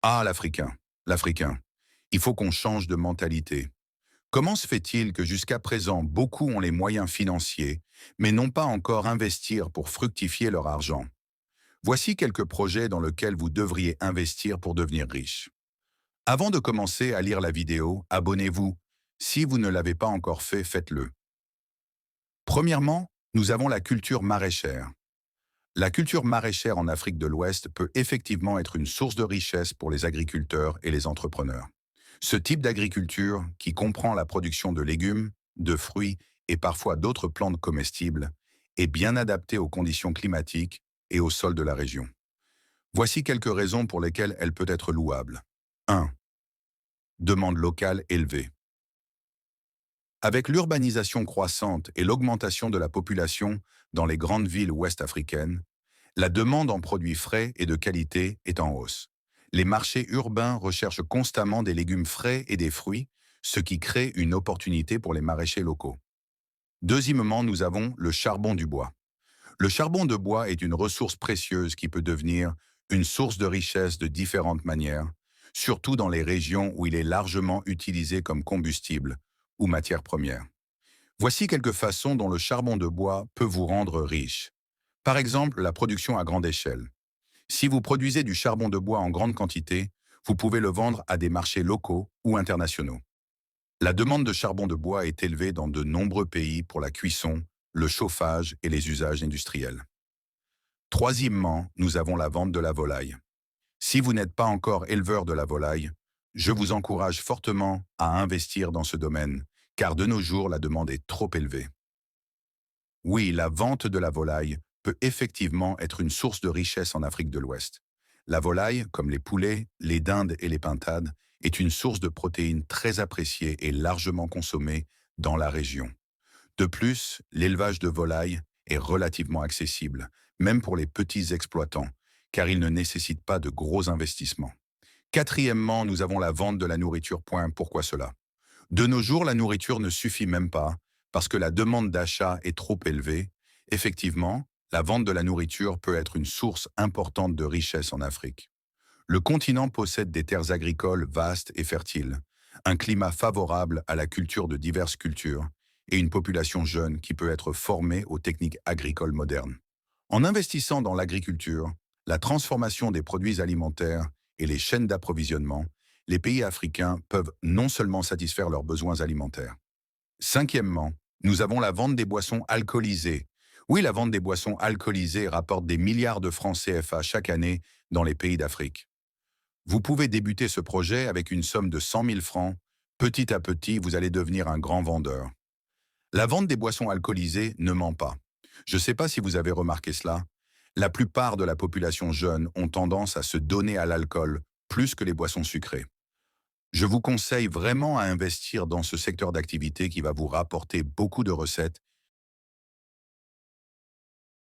Ah, l'Africain, l'Africain. Il faut qu'on change de mentalité. Comment se fait-il que jusqu'à présent, beaucoup ont les moyens financiers, mais n'ont pas encore investir pour fructifier leur argent? Voici quelques projets dans lesquels vous devriez investir pour devenir riche. Avant de commencer à lire la vidéo, abonnez-vous. Si vous ne l'avez pas encore fait, faites-le. Premièrement, nous avons la culture maraîchère. La culture maraîchère en Afrique de l'Ouest peut effectivement être une source de richesse pour les agriculteurs et les entrepreneurs. Ce type d'agriculture, qui comprend la production de légumes, de fruits et parfois d'autres plantes comestibles, est bien adapté aux conditions climatiques et au sol de la région. Voici quelques raisons pour lesquelles elle peut être louable. 1. Demande locale élevée. Avec l'urbanisation croissante et l'augmentation de la population dans les grandes villes ouest-africaines, la demande en produits frais et de qualité est en hausse. Les marchés urbains recherchent constamment des légumes frais et des fruits, ce qui crée une opportunité pour les maraîchers locaux. Deuxièmement, nous avons le charbon du bois. Le charbon de bois est une ressource précieuse qui peut devenir une source de richesse de différentes manières, surtout dans les régions où il est largement utilisé comme combustible ou matière première. Voici quelques façons dont le charbon de bois peut vous rendre riche. Par exemple, la production à grande échelle. Si vous produisez du charbon de bois en grande quantité, vous pouvez le vendre à des marchés locaux ou internationaux. La demande de charbon de bois est élevée dans de nombreux pays pour la cuisson, le chauffage et les usages industriels. Troisièmement, nous avons la vente de la volaille. Si vous n'êtes pas encore éleveur de la volaille, je vous encourage fortement à investir dans ce domaine, car de nos jours, la demande est trop élevée. Oui, la vente de la volaille peut effectivement être une source de richesse en Afrique de l'Ouest. La volaille, comme les poulets, les dindes et les pintades, est une source de protéines très appréciée et largement consommée dans la région. De plus, l'élevage de volailles est relativement accessible, même pour les petits exploitants, car il ne nécessite pas de gros investissements. Quatrièmement, nous avons la vente de la nourriture. Pourquoi cela? De nos jours, la nourriture ne suffit même pas, parce que la demande d'achat est trop élevée. Effectivement, la vente de la nourriture peut être une source importante de richesse en Afrique. Le continent possède des terres agricoles vastes et fertiles, un climat favorable à la culture de diverses cultures et une population jeune qui peut être formée aux techniques agricoles modernes. En investissant dans l'agriculture, la transformation des produits alimentaires et les chaînes d'approvisionnement, les pays africains peuvent non seulement satisfaire leurs besoins alimentaires. Cinquièmement, nous avons la vente des boissons alcoolisées. Oui, la vente des boissons alcoolisées rapporte des milliards de francs CFA chaque année dans les pays d'Afrique. Vous pouvez débuter ce projet avec une somme de 100 000 francs. Petit à petit, vous allez devenir un grand vendeur. La vente des boissons alcoolisées ne ment pas. Je ne sais pas si vous avez remarqué cela. La plupart de la population jeune ont tendance à se donner à l'alcool plus que les boissons sucrées. Je vous conseille vraiment à investir dans ce secteur d'activité qui va vous rapporter beaucoup de recettes